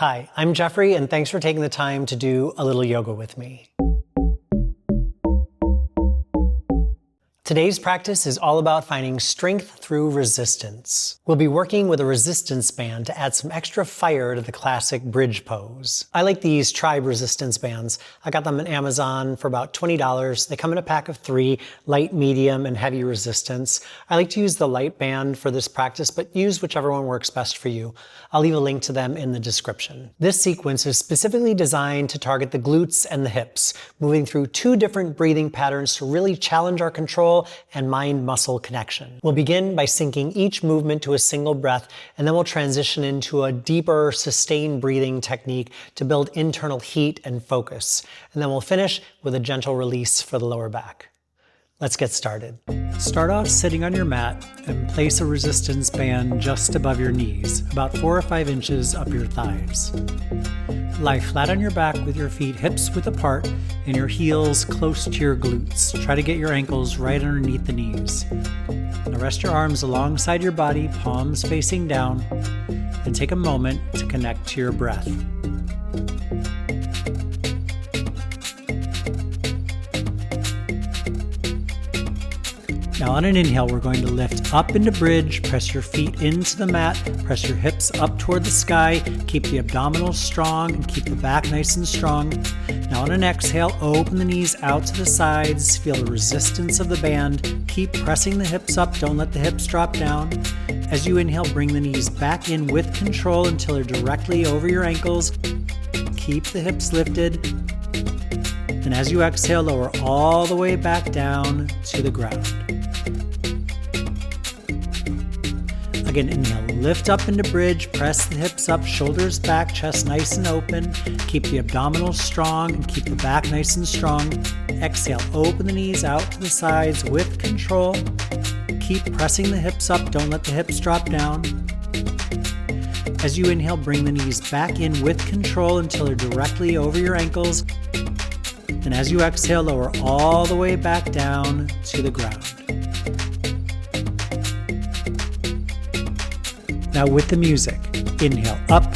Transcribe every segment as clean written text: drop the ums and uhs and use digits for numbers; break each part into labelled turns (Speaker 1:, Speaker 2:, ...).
Speaker 1: Hi, I'm Jeffrey, and thanks for taking the time to do a little yoga with me. Today's practice is all about finding strength through resistance. We'll be working with a resistance band to add some extra fire to the classic bridge pose. I like these Tribe resistance bands. I got them on Amazon for about $20. They come in a pack of 3, light, medium, and heavy resistance. I like to use the light band for this practice, but use whichever one works best for you. I'll leave a link to them in the description. This sequence is specifically designed to target the glutes and the hips, moving through 2 different breathing patterns to really challenge our control and mind-muscle connection. We'll begin by syncing each movement to a single breath, and then we'll transition into a deeper, sustained breathing technique to build internal heat and focus. And then we'll finish with a gentle release for the lower back. Let's get started. Start off sitting on your mat and place a resistance band just above your knees, about 4 or 5 inches up your thighs. Lie flat on your back with your feet hips width apart and your heels close to your glutes. Try to get your ankles right underneath the knees. Now rest your arms alongside your body, palms facing down, and take a moment to connect to your breath. Now on an inhale, we're going to lift up into bridge, press your feet into the mat, press your hips up toward the sky, keep the abdominals strong and keep the back nice and strong. Now on an exhale, open the knees out to the sides, feel the resistance of the band, keep pressing the hips up, don't let the hips drop down. As you inhale, bring the knees back in with control until they're directly over your ankles. Keep the hips lifted. And as you exhale, lower all the way back down to the ground. Again, inhale, lift up into bridge, press the hips up, shoulders back, chest nice and open. Keep the abdominals strong and keep the back nice and strong. Exhale, open the knees out to the sides with control. Keep pressing the hips up, don't let the hips drop down. As you inhale, bring the knees back in with control until they're directly over your ankles. And as you exhale, lower all the way back down to the ground. Now with the music, inhale up,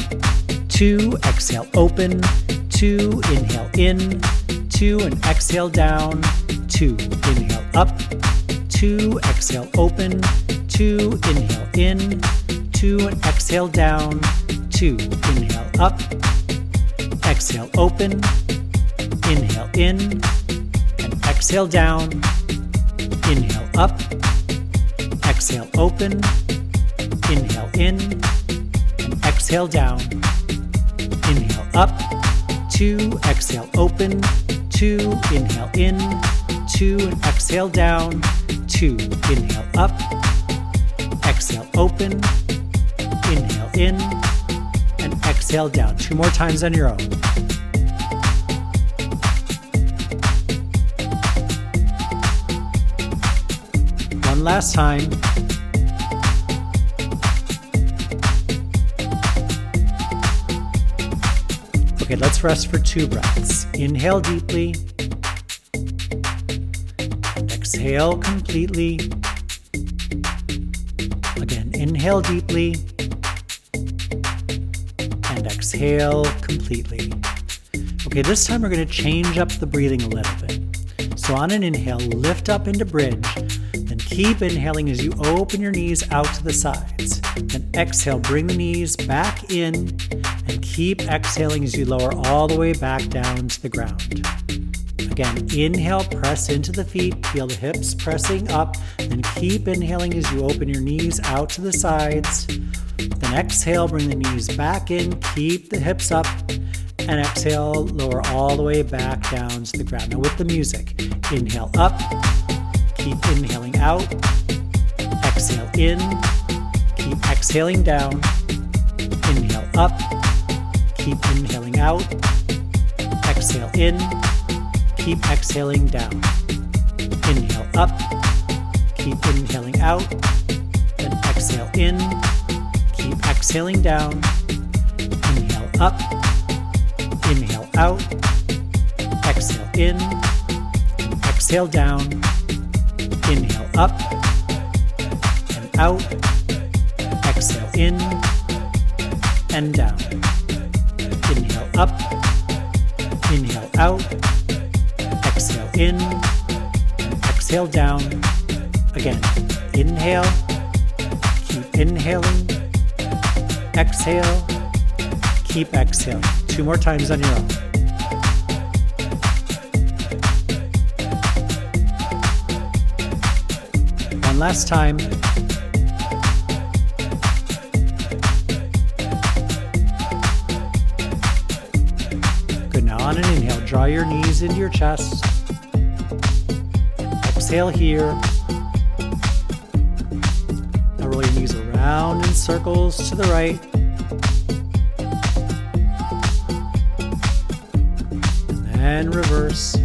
Speaker 1: 2, exhale open, 2, inhale in, 2, and exhale down, 2, inhale up, 2, exhale open, 2, inhale in, 2, and exhale down, 2, inhale up, exhale open, inhale in, and exhale down, inhale up, exhale open, inhale in, and exhale down, inhale up, 2, exhale open, 2, inhale in, 2, and exhale down, 2, inhale up, exhale open, inhale in, and exhale down. 2 more times on your own. One last time. Okay, let's rest for 2 breaths. Inhale deeply. Exhale completely. Again, inhale deeply. And exhale completely. Okay, this time we're going to change up the breathing a little bit. So on an inhale, lift up into bridge. Then keep inhaling as you open your knees out to the sides. Then exhale, bring the knees back in. And keep exhaling as you lower all the way back down to the ground. Again, inhale, press into the feet, feel the hips pressing up, then keep inhaling as you open your knees out to the sides. Then exhale, bring the knees back in, keep the hips up, and exhale, lower all the way back down to the ground. Now with the music, inhale up, keep inhaling out, exhale in, keep exhaling down, inhale up, keep inhaling out, exhale in, keep exhaling down. Inhale up, keep inhaling out, then exhale in, keep exhaling down. Inhale up, inhale out, exhale in, exhale down. Inhale up and out, exhale in and down. up, inhale out, exhale in, exhale down. Again, inhale, keep inhaling, exhale, keep exhaling. 2 more times on your own. One last time. Good, now on an inhale, draw your knees into your chest. Exhale here. Now roll your knees around in circles to the right. And reverse.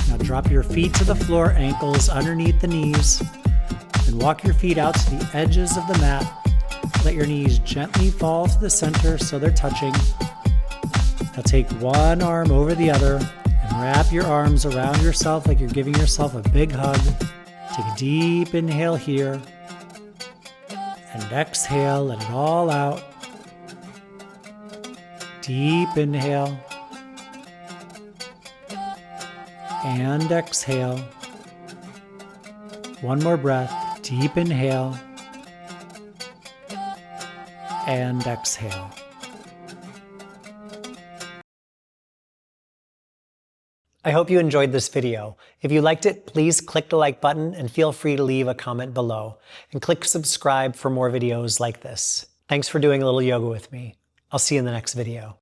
Speaker 1: Now drop your feet to the floor, ankles underneath the knees, and walk your feet out to the edges of the mat. Let your knees gently fall to the center so they're touching. Now take one arm over the other and wrap your arms around yourself like you're giving yourself a big hug. Take a deep inhale here. And exhale, let it all out. Deep inhale. And exhale. One more breath. Deep inhale. And exhale. I hope you enjoyed this video. If you liked it, please click the like button and feel free to leave a comment below. And click subscribe for more videos like this. Thanks for doing a little yoga with me. I'll see you in the next video.